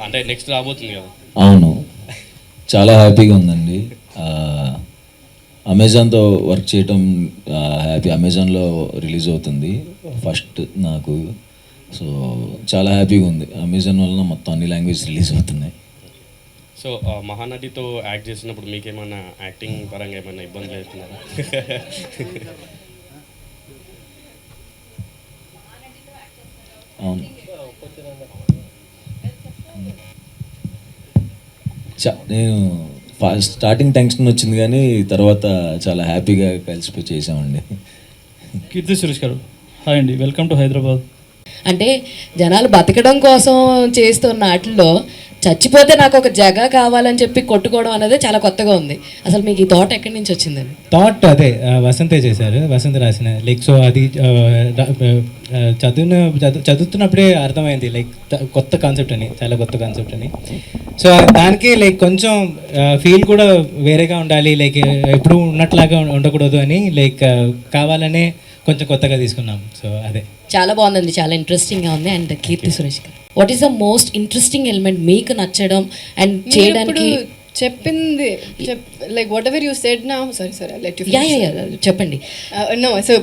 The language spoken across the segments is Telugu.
అంటే నెక్స్ట్ రాబోతుంది కదా. అవును, చాలా హ్యాపీగా ఉందండి. అమెజాన్తో వర్క్ చేయటం హ్యాపీ. అమెజాన్లో రిలీజ్ అవుతుంది ఫస్ట్ నాకు. సో చాలా హ్యాపీగా ఉంది. అమెజాన్ వలన మొత్తం అన్ని లాంగ్వేజ్ రిలీజ్ అవుతున్నాయి. సో మహానటితో యాక్ట్ చేసినప్పుడు మీకేమైనా యాక్టింగ్ పరంగా ఏమైనా ఇబ్బందులు అవుతున్నారా? అవును, నేను స్టార్టింగ్ టెన్షన్ వచ్చింది కానీ తర్వాత చాలా హ్యాపీగా కలిసిపోయి చేసామండి. కీర్తి సురేష్ గారు, హాయ్ అండి, వెల్కమ్ టు హైదరాబాద్. అంటే జనాలు బతకడం కోసం చేస్తున్న వాటిల్లో చచ్చిపోతే నాకు ఒక జగ కావాలని చెప్పి కొట్టుకోవడం అనేది చాలా కొత్తగా ఉంది. అసలు మీకు ఈ థాట్ ఎక్కడి నుంచి వచ్చిందండి? థాట్ అదే వసంతే చేశారు, వసంత రాసిన. లైక్ సో అది చదువుతున్నప్పుడే అర్థమైంది, లైక్ కొత్త కాన్సెప్ట్ అని, చాలా కొత్త కాన్సెప్ట్ అని. సో దానికి లైక్ కొంచెం ఫీల్ కూడా వేరేగా ఉండాలి, లైక్ ఎప్పుడు ఉన్నట్లాగా ఉండకూడదు అని లైక్ కావాలనే కొంచెం కొత్తగా తీసుకున్నాం. సో అదే చాలా బాగుందండి, చాలా ఇంట్రెస్టింగ్గా ఉంది. అండ్ కీర్తి సురేష్ గారు, what is the most interesting element మీకు నచ్చడం అండ్ చేయడానికి? చెప్పింది like whatever you said now, sorry let you చెప్పండి. No, so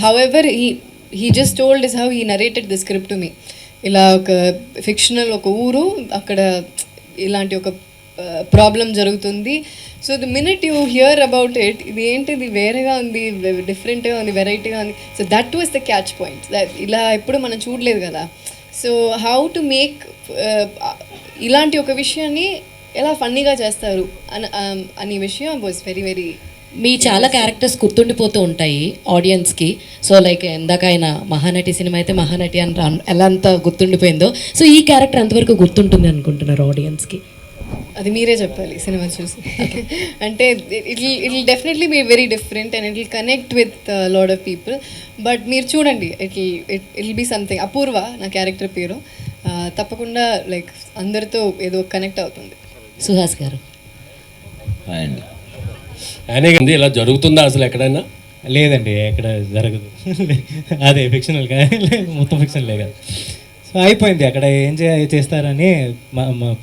however he just told is how he narrated the script to me. ఇలా ఒక ఫిక్షనల్ ఒక ఊరు, అక్కడ ఇలాంటి ఒక ప్రాబ్లం జరుగుతుంది. So the minute you hear about it, ఇది ఏంటిది వేరేగా ఉంది, డిఫరెంట్గా ఉంది, వెరైటీగా ఉంది. So that was the catch point. ఇలా ఎప్పుడు మనం చూడలేదు కదా. సో హౌ టు మేక్ ఇలాంటి ఒక విషయాన్ని ఎలా ఫన్నీగా చేస్తారు అనే విషయం వాజ్ వెరీ వెరీ. మీ చాలా క్యారెక్టర్స్ గుర్తుండిపోతూ ఉంటాయి ఆడియన్స్కి. సో లైక్ ఇందాక ఆయన మహానటి సినిమా అయితే మహానటి అని ఎలా అంత గుర్తుండిపోయిందో, సో ఈ క్యారెక్టర్ ఎంతవరకు గుర్తుంటుంది అనుకుంటున్నారు ఆడియన్స్కి? అది మీరే చెప్పాలి సినిమా చూసి. అంటే it will definitely be very different and it will connect with lot of people. But మీరు చూడండి, it will be something. Apoorva నా క్యారెక్టర్ పేరు. తప్పకుండా లైక్ అందరితో ఏదో కనెక్ట్ అవుతుంది. సుహాస్ గారు, అండి ఆయనే ఇలా జరుగుతుందా అసలు ఎక్కడైనా? లేదండి, ఎక్కడ జరగదు. అదే ఫిక్షనల్ మొత్తం ఫిక్షనలే కదా. సో అయిపోయింది, అక్కడ ఏం చేస్తారని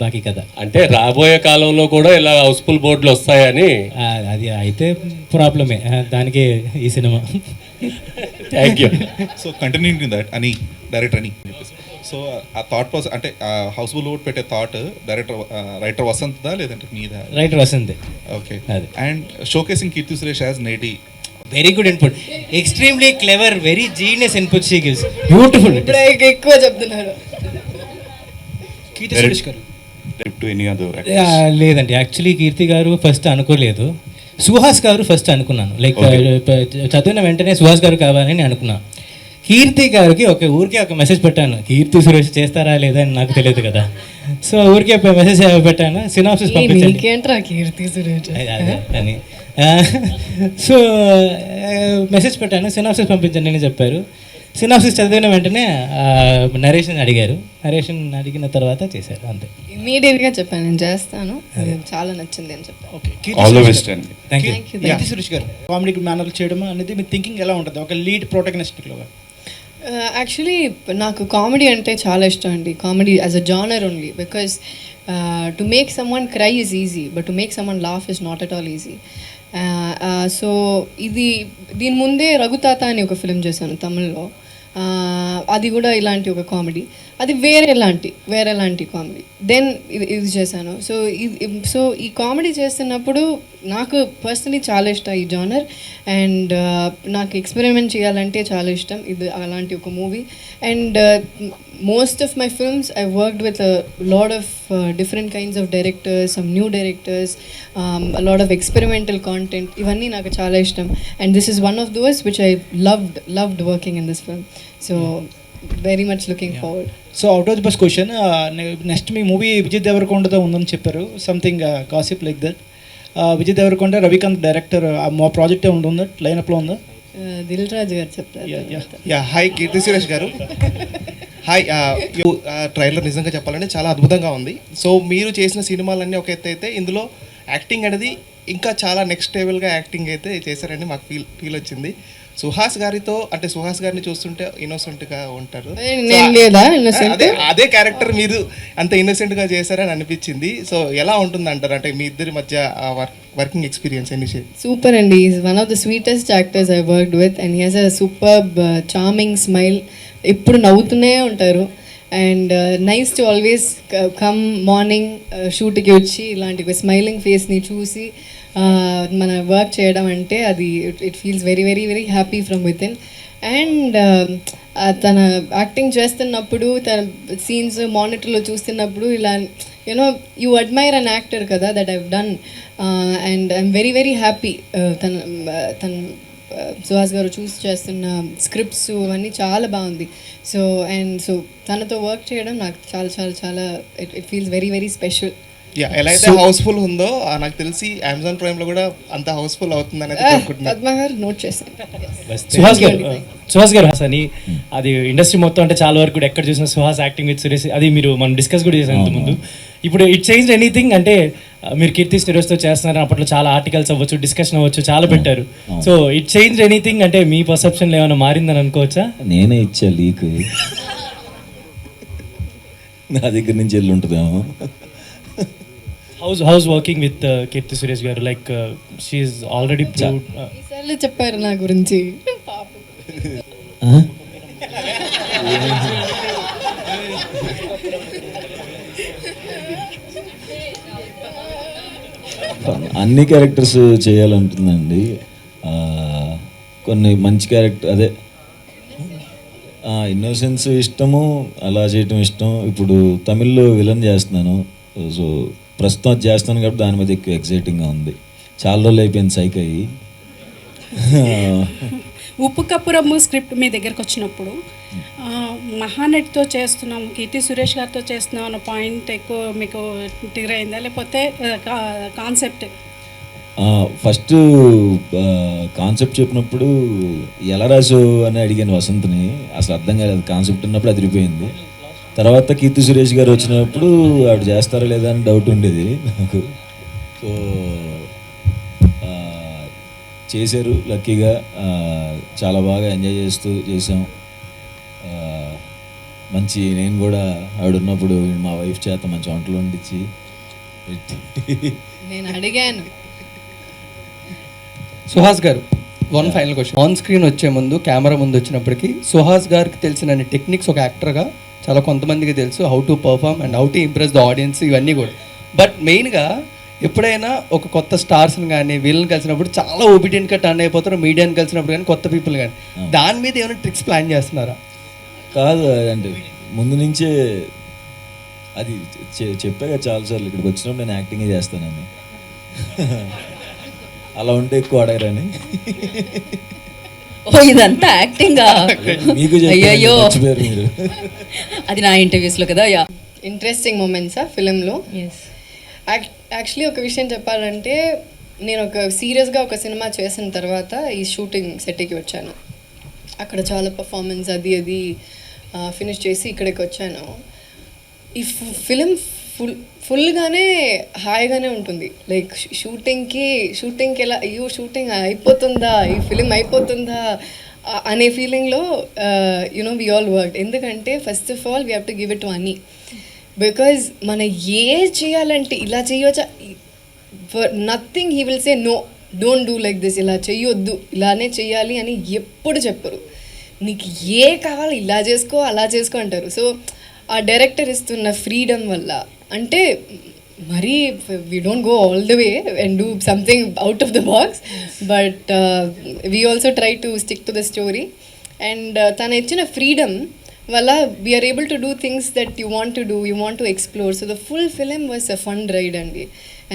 బాకీ కదా. అంటే రాబోయే కాలంలో కూడా ఇలా హౌస్ఫుల్ బోర్డులు వస్తాయని. అది అయితే ప్రాబ్లమే, దానికి ఈ సినిమా. Thank you. So continuing that అని డైరెక్టర్ అని చెప్పేసి, సో ఆ థాట్ ప్రాసెస్ అంటే హౌస్ఫుల్ బోర్డ్ పెట్టే థాట్ రైటర్ వసంత్దా లేదంటే మీదా? రైటర్ వసంతే. Okay. And showcasing Keerthy Suresh as నేటి. Very good input, extremely clever, very genius input she gives. Beautiful. ఇప్పుడు ఎక్కువ చెప్తున్నారు. కీర్తి సురేష్ గారు లేదండి, యాక్చువల్లీ కీర్తి గారు ఫస్ట్ అనుకోలేదు, సుహాస్ గారు ఫస్ట్ అనుకున్నాను. లైక్ చదివిన వెంటనే సుహాస్ గారు కావాలని అనుకున్నాను. కీర్తి గారికి ఊరికే ఒక మెసేజ్ పెట్టాను, కీర్తి సురేష్ చేస్తారా లేదా అని నాకు తెలియదు కదా. సో ఊరికే మెసేజ్ పెట్టాను, సినాప్సిస్ పంపించండి కీర్తి సురేష్ అని. సో మెసేజ్ పెట్టాను, సినాప్సిస్ పంపించండి అని చెప్పారు. సినాప్సిస్ చదివిన వెంటనే నరేషన్ అడిగారు, నరేషన్ అడిగిన తర్వాత చేశారు, అంతే. ఇమీడియట్గా చెప్పాను నేను చేస్తాను, చాలా నచ్చింది అని చెప్పాను. Okay, thank you. Keerthy Suresh గారు కామెడీ మేనర్లు చేయడం అనేది మీ థింకింగ్ ఎలా ఉంటుంది ఒక లీడ్ ప్రొటగనిస్ట్గా? యాక్చువల్లీ నాకు కామెడీ అంటే చాలా ఇష్టం అండి. Comedy as a genre only, because to make some one cry is easy, but to make some one laugh is not at all easy. So దీని ముందే రఘుతాత అని ఒక ఫిలిం చేశాను తమిళ్లో. అది కూడా ఇలాంటి ఒక కామెడీ, అది వేరేలాంటి కామెడీ. దెన్ ఇది చేశాను. సో ఈ కామెడీ చేస్తున్నప్పుడు నాకు పర్సనలీ చాలా ఇష్టం ఈ జానర్. అండ్ నాకు ఎక్స్పెరిమెంట్ చేయాలంటే చాలా ఇష్టం ఇది అలాంటి ఒక movie. And most of my films I worked with lot of different kinds of directors, some new directors, lot of experimental content. ఇవన్నీ నాకు చాలా ఇష్టం. And this is one of those which I loved working in this film. So very much looking forward. So out of the box question, next మీ మూవీ విజయ్ దేవరకొండతో ఉందని చెప్పారు, something gossip like that. Vijay Devarakonda, Ravikanth director, మా ప్రాజెక్ట్ ఉందా, లైనప్లో ఉందా? దిల్ రాజు గారు చెప్తారు. హాయ్ కీర్తి సురేష్ గారు. హాయ్. ట్రైలర్ నిజంగా చెప్పాలంటే చాలా అద్భుతంగా ఉంది. సో మీరు చేసిన సినిమాలన్నీ ఒక ఎత్తు అయితే ఇందులో యాక్టింగ్ అనేది ఇంకా చాలా నెక్స్ట్ లెవెల్గా యాక్టింగ్ అయితే చేశారని మాకు ఫీల్ వచ్చింది. సుహాస్ గారితో అంటే సుహాస్ గారిని చూస్తుంటే ఇన్నోసెంట్గా ఉంటారు. నేను లేదా innocent? అదే క్యారెక్టర్ మీరు అంత ఇన్నోసెంట్గా చేశారని అనిపించింది. సో ఎలా ఉంటుంది అంటారు అంటే మీ ఇద్దరి మధ్య వర్కింగ్ ఎక్స్పీరియన్స్ ఎన్ని Super and he is one of the sweetest actors I worked with and he has a superb charming smile. ఎప్పుడు నవ్వుతూనే ఉంటారు and nice to always come morning షూట్కి వచ్చి ఇలాంటి స్మైలింగ్ ఫేస్ని చూసి మన వర్క్ చేయడం అంటే అది it feels very very very happy from within. And తన యాక్టింగ్ చేస్తున్నప్పుడు తన సీన్స్ మానిటర్లో చూస్తున్నప్పుడు ఇలా you know you admire an actor కదా that I've done and I'm very very happy. తన సుహాస్ గారు చూస్ చేస్తున్న స్క్రిప్ట్స్ అవన్నీ చాలా బాగుంది. సో తనతో వర్క్ చేయడం నాకు చాలా చాలా చాలా it feels very very special. ఎలా అయితే హౌస్ఫుల్ ఉందో నాకు తెలిసి అమెజాన్ ప్రైమ్లో కూడా అంత హౌస్ఫుల్ అవుతుంది అనేది అనుకుంటున్నాను. పద్మ గారు నోట్ చేశాను. సుహాస్ గారు అని అది ఇండస్ట్రీ మొత్తం అంటే చాలా వరకు కూడా ఎక్కడ చూసినా సుహాస్ యాక్టింగ్ విత్ సురేష్ అది మీరు మనం డిస్కస్ కూడా చేసాం ఇంతకుముందు. ఇప్పుడు ఇట్ చేంజ్ ఎనీథింగ్ అంటే మీరు కీర్తి సురేష్తో చేస్తున్నారు అప్పట్లో చాలా ఆర్టికల్స్ అవ్వచ్చు డిస్కషన్ అవ్వచ్చు చాలా పెట్టారు. సో ఇట్ చేంజ్ ఎనీథింగ్ అంటే మీ పర్సెప్షన్ ఏమైనా మారిందని అనుకోవచ్చా? నేనే ఇచ్చా లీక్, నా దగ్గర నుంచి వెళ్ళి ఉంటుందేమో. హౌస్ వర్కింగ్ విత్ కీర్తి సురేష్ గారు లైక్ షీఈస్ ఆల్రెడీ ఈసార్లు చెప్పారు నా గురించి. అన్ని క్యారెక్టర్స్ చేయాలంటుందండి. కొన్ని మంచి క్యారెక్టర్ అదే ఇన్నోసెన్స్ ఇష్టము, అలా చేయటం ఇష్టం. ఇప్పుడు తమిళ్లో విలన్ చేస్తున్నాను, సో ప్రస్తుతం అది చేస్తాను కాబట్టి దాని మీద ఎక్కువ ఎక్సైటింగ్గా ఉంది. చాలా రోజులు అయిపోయింది సైక్ అయ్యి. ఉప్పు కప్పురమ్ము స్క్రిప్ట్ మీ దగ్గరకు వచ్చినప్పుడు మహానటితో చేస్తున్నాం, కీర్తి సురేష్ గారితో చేస్తున్నాం అన్న పాయింట్ ఎక్కువ మీకు ట్రిగర్ అయిందా లేకపోతే కాన్సెప్ట్? ఫస్ట్ కాన్సెప్ట్ చెప్పినప్పుడు ఎలా రాసావు అని అడిగాను వసంత్ని. అసలు అర్థం కాలేదు, కాన్సెప్ట్ ఉన్నప్పుడు అదిరిపోయింది. తర్వాత కీర్తి సురేష్ గారు వచ్చినప్పుడు ఆవిడ చేస్తారా లేదా అని డౌట్ ఉండేది నాకు. సో చేశారు లక్కీగా, చాలా బాగా ఎంజాయ్ చేస్తూ చేసాం. మంచి నేను కూడా ఆవిడ ఉన్నప్పుడు మా వైఫ్ చేత మంచి వంటలు వండించి నేను అడిగాను. సుహాస్ గారు, one final question. On screen వచ్చే ముందు కెమెరా ముందు వచ్చినప్పటికీ సుహాస్ గారికి తెలిసిన టెక్నిక్స్ ఒక యాక్టర్గా చాలా కొంతమందికి తెలుసు, how to perform and how to impress the audience, ఇవన్నీ కూడా. బట్ మెయిన్గా ఎప్పుడైనా ఒక కొత్త స్టార్స్ని కానీ వీళ్ళని కలిసినప్పుడు చాలా ఒబీడియంట్గా టర్న్ అయిపోతారు, మీడియాని కలిసినప్పుడు కానీ కొత్త పీపుల్ కానీ, దాని మీద ఏమైనా ట్రిక్స్ ప్లాన్ చేస్తున్నారా? కాదు, అంటే ముందు నుంచే అది చెప్పాక చాలాసార్లు ఇక్కడికి వచ్చినప్పుడు నేను యాక్టింగే చేస్తానని. అలా ఉంటే ఎక్కువ అడగరని. ఓ ఇదంతా యాక్టింగా? మీకు అయ్యో మీరు అది నా ఇంటర్వ్యూస్లో కదా. యా ఇంట్రెస్టింగ్ మూమెంట్సా ఫిలింలో? యాక్చువల్లీ ఒక విషయం చెప్పాలంటే నేను ఒక సీరియస్గా ఒక సినిమా చేసిన తర్వాత ఈ షూటింగ్ సెట్కి వచ్చాను. అక్కడ చాలా పర్ఫార్మెన్స్ అది ఫినిష్ చేసి ఇక్కడికి వచ్చాను. ఈ ఫిలిం ఫుల్గానే హాయిగానే ఉంటుంది. లైక్ షూటింగ్కి ఎలా అయ్యో షూటింగ్ అయిపోతుందా, ఈ ఫిలిం అయిపోతుందా అనే ఫీలింగ్లో యునో వి ఆల్ వర్క్. ఎందుకంటే first of all we have to give it to అని, బికాజ్ మన చేయాలంటే ఇలా చేయొచ్చా, for nothing he will say no, don't do like this, ఇలా చెయ్యొద్దు, ఇలానే చెయ్యాలి అని ఎప్పుడు చెప్పరు. నీకు కావాలి ఇలా చేసుకో అలా చేసుకో అంటారు. సో ఆ డైరెక్టర్ ఇస్తున్న ఫ్రీడమ్ వల్ల, అంటే మరీ we don't go all the way and do something out of the box, but we also try to stick to the story. And తను ఇచ్చిన ఫ్రీడమ్ వల్ల we're able to do things that you want to do, you want to explore. So the full film was a fun ride అండి.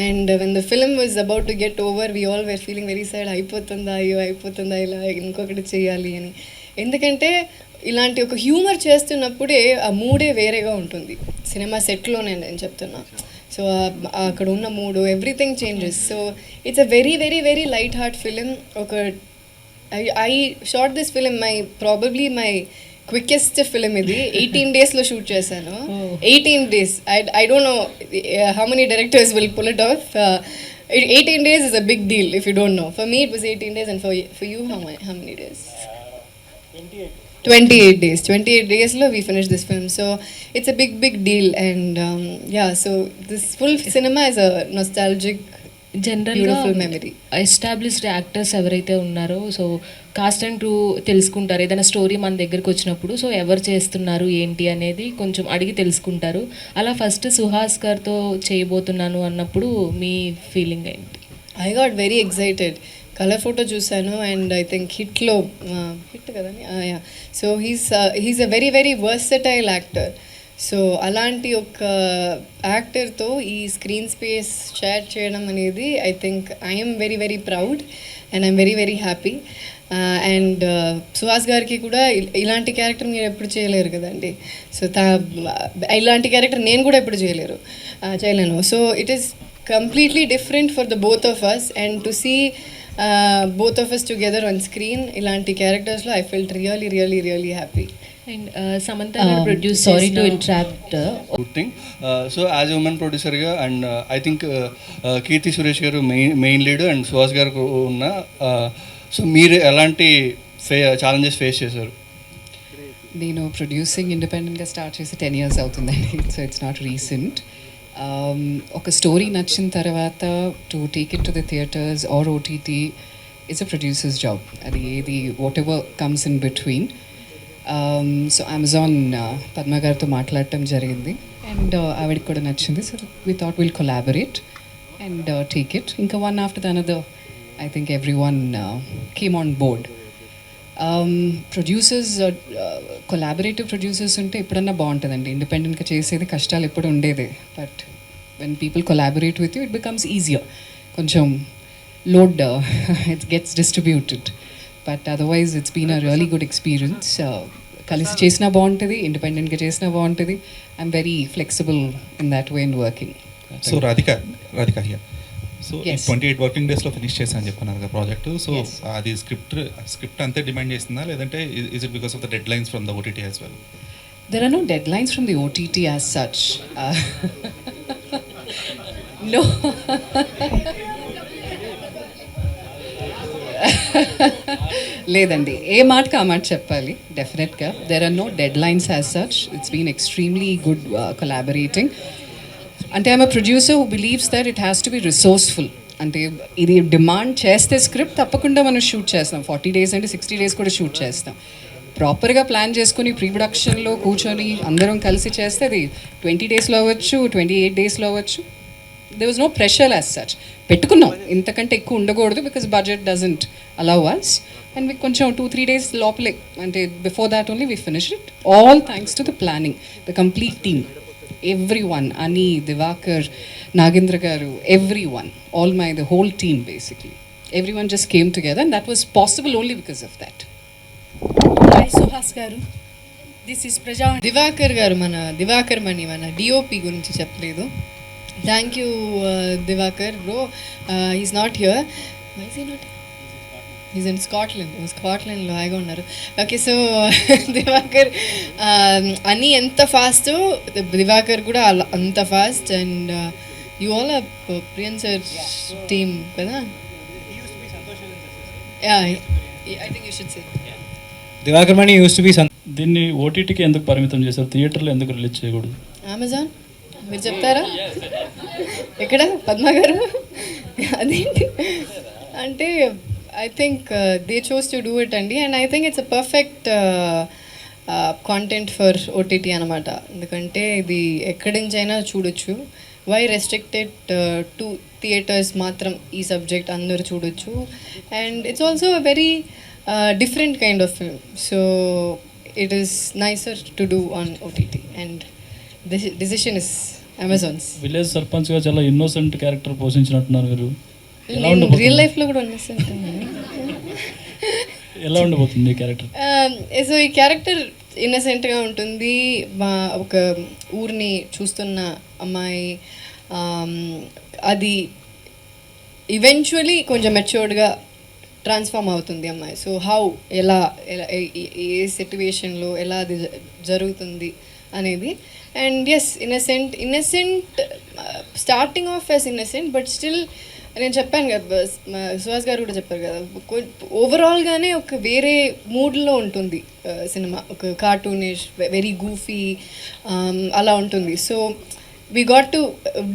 And when the film was about to get over we all were feeling very sad, అయిపోతుందా అయ్యో అయిపోతుందా ఇలా ఇంకొకటి చేయాలి అని. ఎందుకంటే ఇలాంటి ఒక హ్యూమర్ చేస్తున్నప్పుడే ఆ మూడే వేరేగా ఉంటుంది. సినిమా సెట్లోనే నేను చెప్తున్నా. సో అక్కడ ఉన్న మూడు everything changes. So it's a very very very light heart film. ఒక I shot this film probably my quickest film ఇది. 18 daysలో షూట్ చేశాను. 18 days. I don't know how many directors will pull it off. 18 days is a big deal if you don't know. For me, it was 18 days, and for you, how many days? 28 days. 28 days lo we finished this film, so it's a big deal. And yeah, so this full cinema is a nostalgic, జనరల్గా beautiful memory. ఎస్టాబ్లిష్డ్ యాక్టర్స్ ఎవరైతే ఉన్నారో సో కాస్ట్ అండ్ క్రూ తెలుసుకుంటారు ఏదైనా స్టోరీ మన దగ్గరికి వచ్చినప్పుడు. సో ఎవరు చేస్తున్నారు ఏంటి అనేది కొంచెం అడిగి తెలుసుకుంటారు. అలా ఫస్ట్ సుహాస్ గారితో చేయబోతున్నాను అన్నప్పుడు మీ ఫీలింగ్ ఏంటి? I got very excited. Colour photo చూసాను, అండ్ ఐ థింక్ హిట్లో హిట్ కదండి, yeah. So he's a very versatile actor. So అలాంటి ఒక యాక్టర్తో ఈ స్క్రీన్ స్పేస్ షేర్ చేయడం అనేది I think I'm very proud and I'm very happy. And Suhas గారికి కూడా ఇలాంటి క్యారెక్టర్ మీరు ఎప్పుడు చేయలేరు కదండి. సో ఇలాంటి క్యారెక్టర్ నేను కూడా ఎప్పుడు చేయలేను. So it is completely different for the both of us, and to see both of us together on screen ilanti characters lo I felt really happy. And Samantha గారు produce, sorry to interrupt, good thing. So as a women ప్రొడ్యూసర్గా and I think Keerthy Suresh గారు మెయిన్ లీడ్ అండ్ సుహాస్ గారు ఉన్న, సో మీరు ఎలాంటి ఛాలెంజెస్ ఫేస్ చేశారు? నేను ప్రొడ్యూసింగ్ ఇండిపెండెంట్గా స్టార్ట్ చేసి 10 years అవుతుందండి. So it's not recent. ఒక స్టోరీ నచ్చిన తర్వాత to take it to the theatres or OTT it's a producer's job. అది ఏది whatever comes in between. So Amazon Padma గారితో మాట్లాడటం జరిగింది, అండ్ ఆవిడకి కూడా నచ్చింది. So we thought will collaborate and take it. ఇంకా one after the another I think every one came on board. Producers, collaborative producers ఉంటే ఎప్పుడన్నా బాగుంటుందండి. ఇండిపెండెంట్గా చేసేది కష్టాలు ఎప్పుడు ఉండేదే, but when people collaborate with you it becomes easier. కొంచెం load it gets distributed, but otherwise it's been a really good experience. కలిసి చేసినా బాగుంటుంది, ఇండిపెండెంట్గా చేసినా బాగుంటుంది. I'm very flexible in that way in working. So Radhika here. So 28 working డేస్లో ఫినిష్ చేశాను చెప్పన్నారు కదా ప్రాజెక్ట్. సో అది స్క్రిప్ట్ అంతే డిమాండ్ చేస్తుందా, లేదంటే is it because of the deadlines from the OTT as well? There are no deadlines from the OTT as such. No. లేదండి, ఏ మాటకి ఆ మాట చెప్పాలి. డెఫినెట్గా there are no deadlines as such. It's been extremely good collaborating. అంటే I'm a producer who believes that it has to be resourceful. అంటే ఇది డిమాండ్ చేస్తే స్క్రిప్ట్ తప్పకుండా మనం షూట్ చేస్తాం. 40 days అంటే 60 days కూడా షూట్ చేస్తాం. ప్రాపర్గా ప్లాన్ చేసుకుని ప్రీ ప్రొడక్షన్లో కూర్చొని అందరం కలిసి చేస్తే అది 20 daysలో అవ్వచ్చు, 28 daysలో అవ్వచ్చు. there was no pressure as such. పెట్టుకున్నాం, ఇంతకంటే ఎక్కువ ఉండకూడదు because budget doesn't allow us. And మీకు కొంచెం 2-3 days లోపలే, అంటే before that only we finish it. All thanks to the planning, the complete team, every one. అని, Diwakar, Nagendra garu, every one, the whole team basically. Everyone just came together and that was possible only because of that. Hi Suhas గారు, దిస్ ఈస్ ప్రజా. దివాకర్ గారు, దివాకర్ మణి మన డిఓపి గురించి చెప్పలేదు. Thank you Divakar bro. He's not here. Why is he not? He's in స్కాట్లాండ్లో హాయిగా ఉన్నారు. ఓకే, సో దివాకర్ అని ఎంత ఫాస్ట్, దివాకర్ కూడా అంత fast. And you all are Priyan sir team కదా? I think you should say Divakar Mani used to be. దీన్ని ఓటీటీకి ఎందుకు పరిమితం చేశారు, థియేటర్లో ఎందుకు రిలీజ్ చేయకూడదు? అమెజాన్ మీరు చెప్తారా? ఎక్కడ పద్మ గారు? అదేంటి అంటే I think they chose to do it అండి. And I think it's a perfect content for OTT అనమాట. ఎందుకంటే ఇది ఎక్కడి నుంచైనా చూడొచ్చు. వై రెస్ట్రిక్టెడ్ టు థియేటర్స్ మాత్రం ఈ సబ్జెక్ట్ అందరూ చూడొచ్చు. And it's also a very different kind of film, so it is nicer to do on OTT, and the decision is Amazon's. Village sarpanch గా చాలా ఇన్నోసెంట్ క్యారెక్టర్ పోషించినట్టున్నారు మీరు. రియల్ లైఫ్ లో కూడా innocent. ఎలా ఉండబోతుంది ఈ క్యారెక్టర్? సో ఈ క్యారెక్టర్ ఇన్నసెంట్గా ఉంటుంది. ఒక ఊరిని చూస్తున్న అమ్మాయి, అది ఈవెన్చువలీ కొంచెం మెచ్యూర్డ్గా ట్రాన్స్ఫార్మ్ అవుతుంది అమ్మాయి. సో ఎలా ఏ సిట్యువేషన్లో ఎలా అది జరుగుతుంది అనేది. And yes, innocent starting of as innocent, but still నేను చెప్పాను కదా, సుహాస్ గారు కూడా చెప్పారు కదా, ఓవరాల్గానే ఒక వేరే మూడ్లో ఉంటుంది సినిమా, ఒక కార్టూనిష్, వెరీ గూఫీ అలా ఉంటుంది. So we got to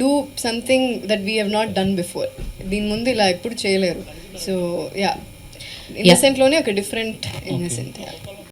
do something that we have not done before. దీని ముందు ఇలా ఎప్పుడు చేయలేరు. సో యా, ఇన్నసెంట్లోనే ఒక డిఫరెంట్ ఇన్నసెంట్.